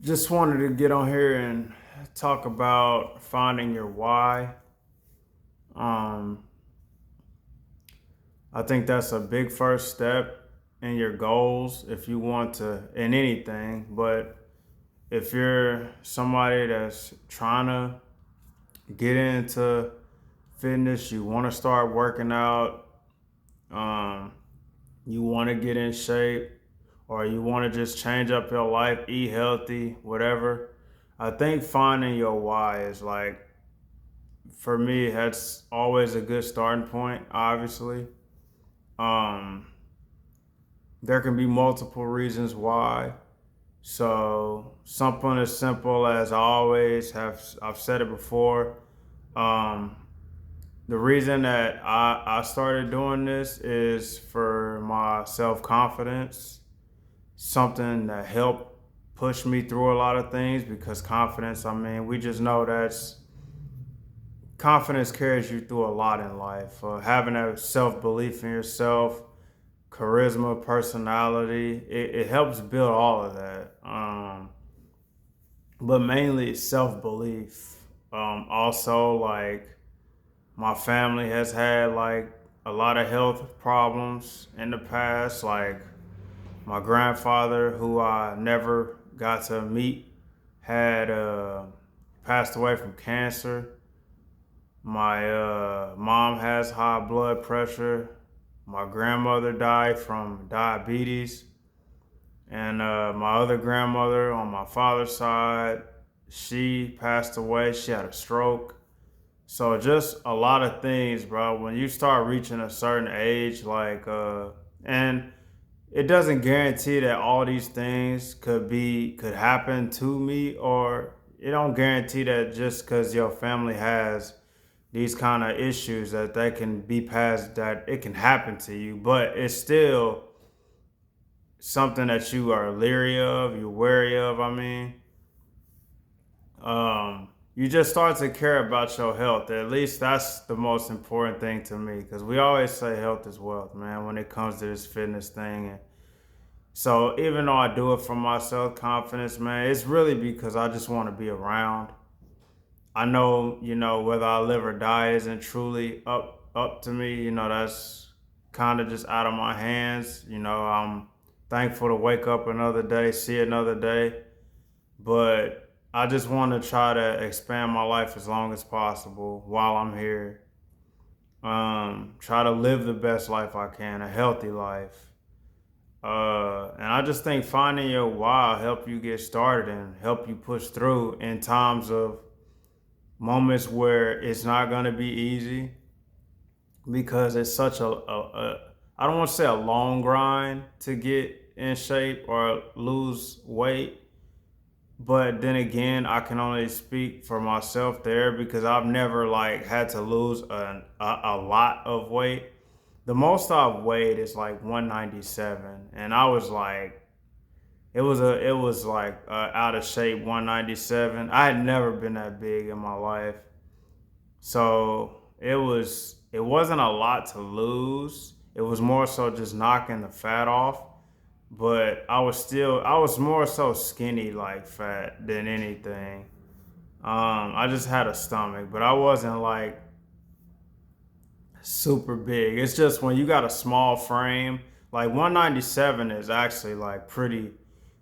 Just wanted to get on here and talk about finding your why. Um, I think that's a big first step in your goals if you want to in anything. But if you're somebody that's trying to get into fitness, you want to start working out, um, you want to get in shape, or you want to just change up your life, eat healthy, whatever. I think finding your why is like, for me, that's always a good starting point, obviously. Um, there can be multiple reasons why. So something as simple as I've said it before. Um, the reason that I started doing this is for my self confidence, something that helped push me through a lot of things because confidence, I mean, we just know that's confidence carries you through a lot in life. Having a self belief in yourself, charisma, personality, it helps build all of that. But mainly self belief. Also, like my family has had like a lot of health problems in the past. Like my grandfather, who I never got to meet, had passed away from cancer. My mom has high blood pressure. My grandmother died from diabetes. And my other grandmother on my father's side, she passed away. She had a stroke. So just a lot of things, bro. When you start reaching a certain age, and it doesn't guarantee that all these things could happen to me, or it don't guarantee that just because your family has these kind of issues that they can be passed, that it can happen to you, but it's still something that you are leery of, you're wary of. I mean, you just start to care about your health. At least that's the most important thing to me, because we always say health is wealth, man, when it comes to this fitness thing. And so even though I do it for my self confidence, man, it's really because I just want to be around. I know, whether I live or die isn't truly up to me. That's kind of just out of my hands. I'm thankful to wake up another day, see another day, but I just want to try to expand my life as long as possible while I'm here. Try to live the best life I can, a healthy life. And I just think finding your why help you get started and help you push through in times of moments where it's not going to be easy, because it's such a I don't want to say a long grind to get in shape or lose weight, but then again, I can only speak for myself there because I've never like had to lose a lot of weight. The most I've weighed is like 197, and I was like, it was like out of shape 197. I had never been that big in my life, so it wasn't a lot to lose. It was more so just knocking the fat off. But I was more so skinny like fat than anything. I just had a stomach, but I wasn't like super big. It's just when you got a small frame, like 197 is actually like pretty,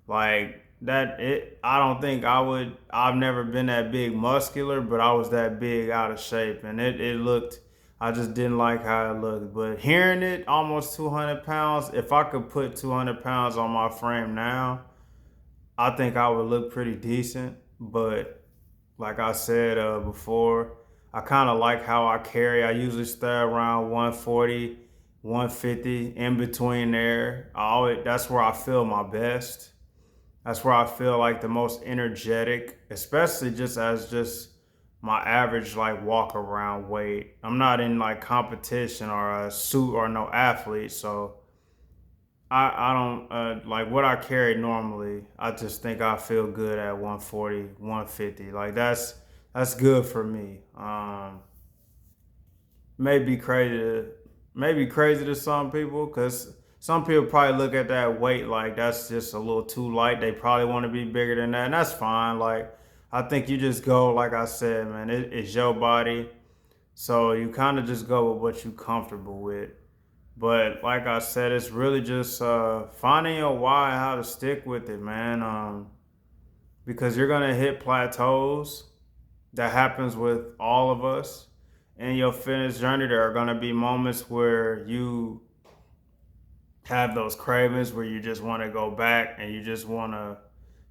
like that it I don't think I've never been that big muscular, but I was that big out of shape, and it looked, I just didn't like how it looked. But hearing it almost 200 pounds, if I could put 200 pounds on my frame now, I think I would look pretty decent. But like I said before, I kind of like how I carry. I usually stay around 140, 150, in between there. That's where I feel my best. That's where I feel like the most energetic, especially just my average like walk around weight. I'm not in like competition or a suit or no athlete, so I don't like what I carry normally. I just think I feel good at 140, 150. Like that's good for me. Maybe crazy to maybe crazy to some people, because some people probably look at that weight like that's just a little too light. They probably want to be bigger than that, and that's fine. Like, I think you just go, like I said, man, it's your body. So you kind of just go with what you're comfortable with. But like I said, it's really just finding your why and how to stick with it, man. Because you're gonna hit plateaus. That happens with all of us in your fitness journey. There are gonna be moments where you have those cravings where you just want to go back and you just want to.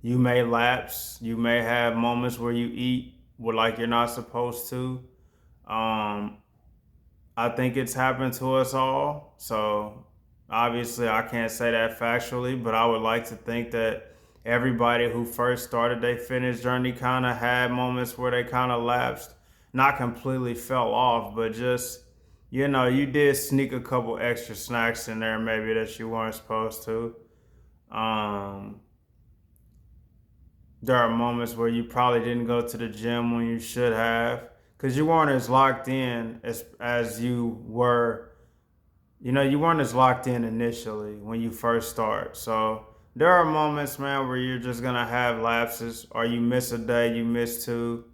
You may lapse. You may have moments where you eat like you're not supposed to. Um, I think it's happened to us all. So obviously, I can't say that factually, but I would like to think that everybody who first started their fitness journey kind of had moments where they kind of lapsed, not completely fell off, but just, you did sneak a couple extra snacks in there maybe that you weren't supposed to. Um, there are moments where you probably didn't go to the gym when you should have because you weren't as locked in as you were. You weren't as locked in initially when you first start. So there are moments, man, where you're just gonna have lapses, or you miss a day, you miss two.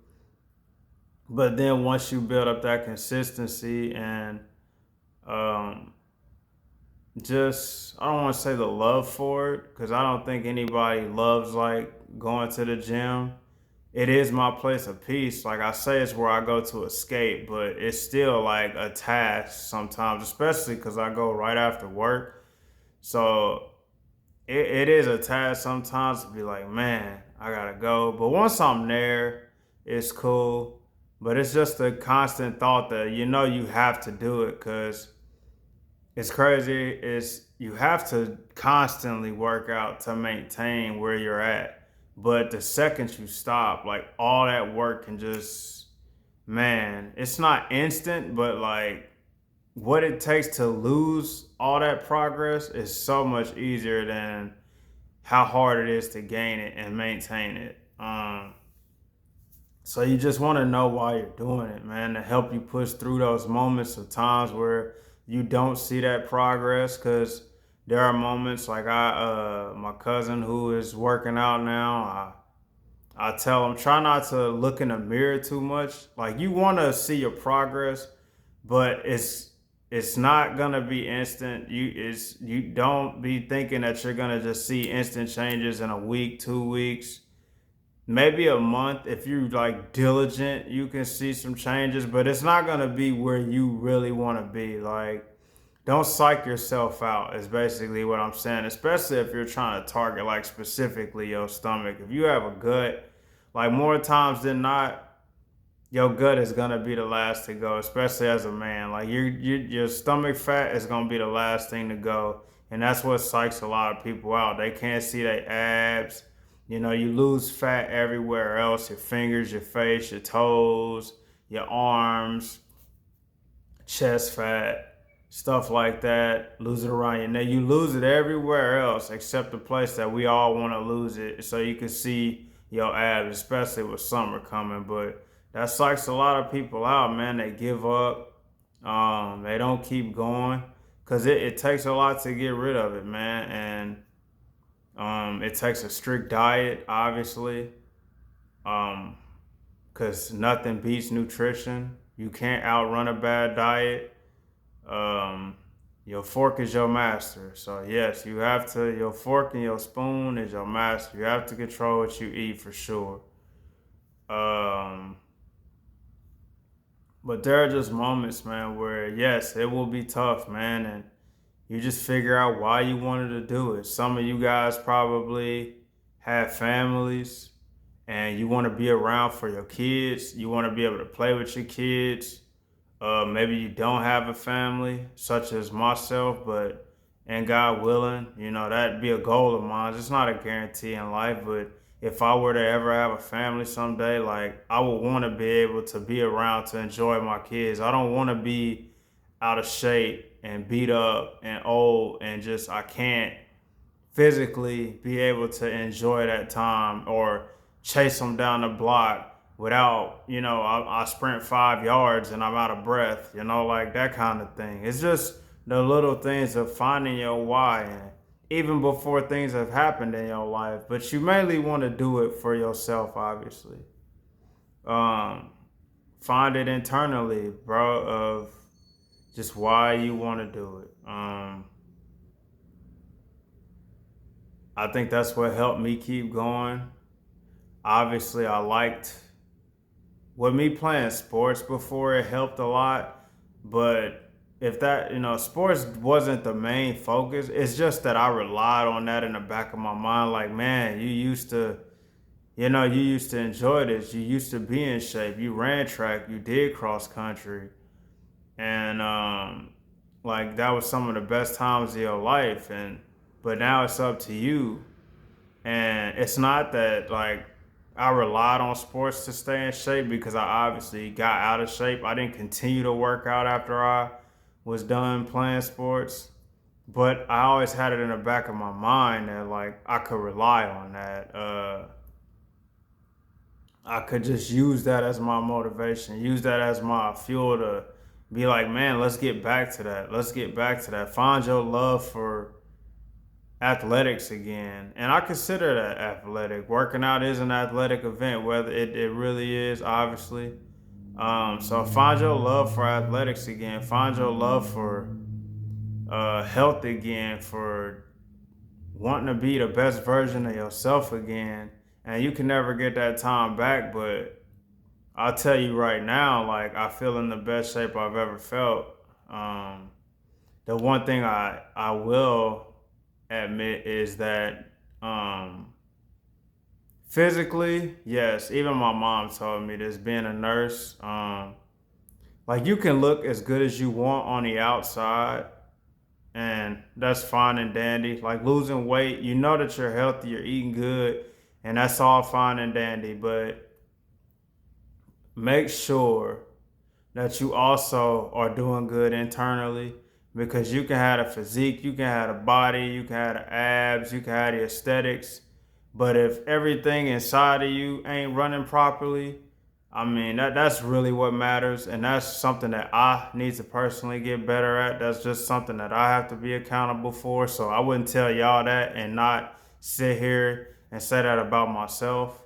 But then once you build up that consistency and um, just, I don't want to say the love for it, because I don't think anybody loves like going to the gym. It is my place of peace. Like I say, it's where I go to escape, but it's still like a task sometimes, especially because I go right after work. So it is a task sometimes to be like, man, I gotta go. But once I'm there, it's cool. But it's just a constant thought that you have to do it because it's crazy. It's you have to constantly work out to maintain where you're at. But the second you stop, like all that work can just, man, it's not instant, but like what it takes to lose all that progress is so much easier than how hard it is to gain it and maintain it. So you just want to know why you're doing it, man, to help you push through those moments of times where you don't see that progress. Because there are moments like my cousin who is working out now. I tell him try not to look in the mirror too much. Like you want to see your progress, but it's not gonna be instant. You don't be thinking that you're gonna just see instant changes in a week, 2 weeks, maybe a month. If you're like diligent, you can see some changes, but it's not gonna be where you really want to be. Like, don't psych yourself out is basically what I'm saying, especially if you're trying to target like specifically your stomach. If you have a gut, like more times than not, your gut is gonna be the last to go, especially as a man. Like your stomach fat is gonna be the last thing to go, and that's what psychs a lot of people out. They can't see their abs. You lose fat everywhere else: your fingers, your face, your toes, your arms, chest fat, stuff like that. Lose it around your neck. You lose it everywhere else except the place that we all want to lose it, so you can see your abs, especially with summer coming. But that psychs a lot of people out, man. They give up. They don't keep going because it takes a lot to get rid of it, man. And it takes a strict diet, obviously, because nothing beats nutrition. You can't outrun a bad diet. Um, your fork is your master. So yes, you have to. Your fork and your spoon is your master. You have to control what you eat for sure. Um, but there are just moments, man, where yes, it will be tough, man, and you just figure out why you wanted to do it. Some of you guys probably have families and you want to be around for your kids. You want to be able to play with your kids. Maybe you don't have a family, such as myself, but and God willing, that'd be a goal of mine. It's not a guarantee in life, but if I were to ever have a family someday, like I would want to be able to be around to enjoy my kids. I don't want to be out of shape and beat up and old and just I can't physically be able to enjoy that time or chase them down the block without, I sprint 5 yards and I'm out of breath, like that kind of thing. It's just the little things of finding your why, and even before things have happened in your life. But you mainly want to do it for yourself, obviously. Um, Find it internally, bro, of just why you want to do it. I think that's what helped me keep going. Obviously, I liked with me playing sports before, it helped a lot. But if that, sports wasn't the main focus, it's just that I relied on that in the back of my mind. Like, man, you used to enjoy this. You used to be in shape. You ran track. You did cross country. And, like, that was some of the best times of your life. But now it's up to you. And it's not that, like, I relied on sports to stay in shape, because I obviously got out of shape. I didn't continue to work out after I was done playing sports. But I always had it in the back of my mind that, like, I could rely on that. I could just use that as my motivation, use that as my fuel to be like, man, let's get back to that. Let's get back to that. Find your love for athletics again. And I consider that athletic. Working out is an athletic event, whether it really is, obviously. So find your love for athletics again. Find your love for health again, for wanting to be the best version of yourself again. And you can never get that time back, but I'll tell you right now, like, I feel in the best shape I've ever felt. The one thing I will admit is that, physically, yes, even my mom told me this, being a nurse, like, you can look as good as you want on the outside, and that's fine and dandy. Like, losing weight, you know that you're healthy, you're eating good, and that's all fine and dandy. But make sure that you also are doing good internally, because you can have a physique, you can have a body, you can have the abs, you can have the aesthetics, but if everything inside of you ain't running properly, I mean, that's really what matters. And that's something that I need to personally get better at. That's just something that I have to be accountable for. So I wouldn't tell y'all that and not sit here and say that about myself.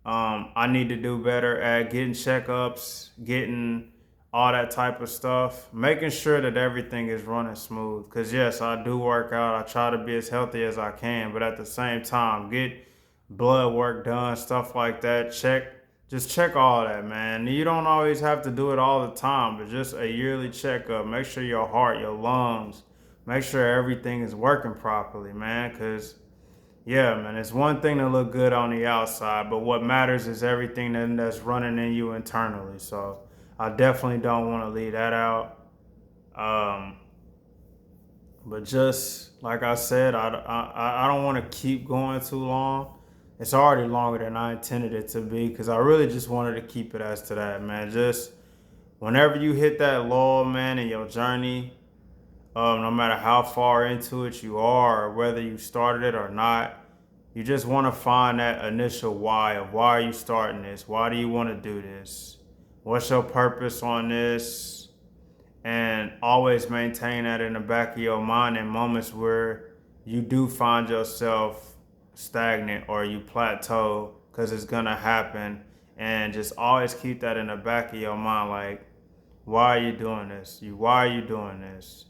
I need to do better at getting checkups, getting all that type of stuff, making sure that everything is running smooth. Because, yes, I do work out. I try to be as healthy as I can. But at the same time, get blood work done, stuff like that. Just check all that, man. You don't always have to do it all the time, but just a yearly checkup. Make sure your heart, your lungs, make sure everything is working properly, man. Because, yeah, man, it's one thing to look good on the outside, but what matters is everything that's running in you internally. So I definitely don't want to leave that out. But just like I said, I don't want to keep going too long. It's already longer than I intended it to be, because I really just wanted to keep it as to that, man. Just whenever you hit that lull, man, in your journey, no matter how far into it you are, or whether you started it or not, you just want to find that initial why of why are you starting this? Why do you want to do this? What's your purpose on this? And always maintain that in the back of your mind in moments where you do find yourself stagnant or you plateau, because it's gonna happen. And just always keep that in the back of your mind, like, why are you doing this? Why are you doing this?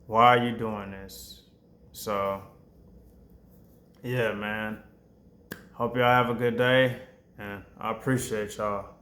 Why are you doing this? So, yeah, man. Hope y'all have a good day, and I appreciate y'all.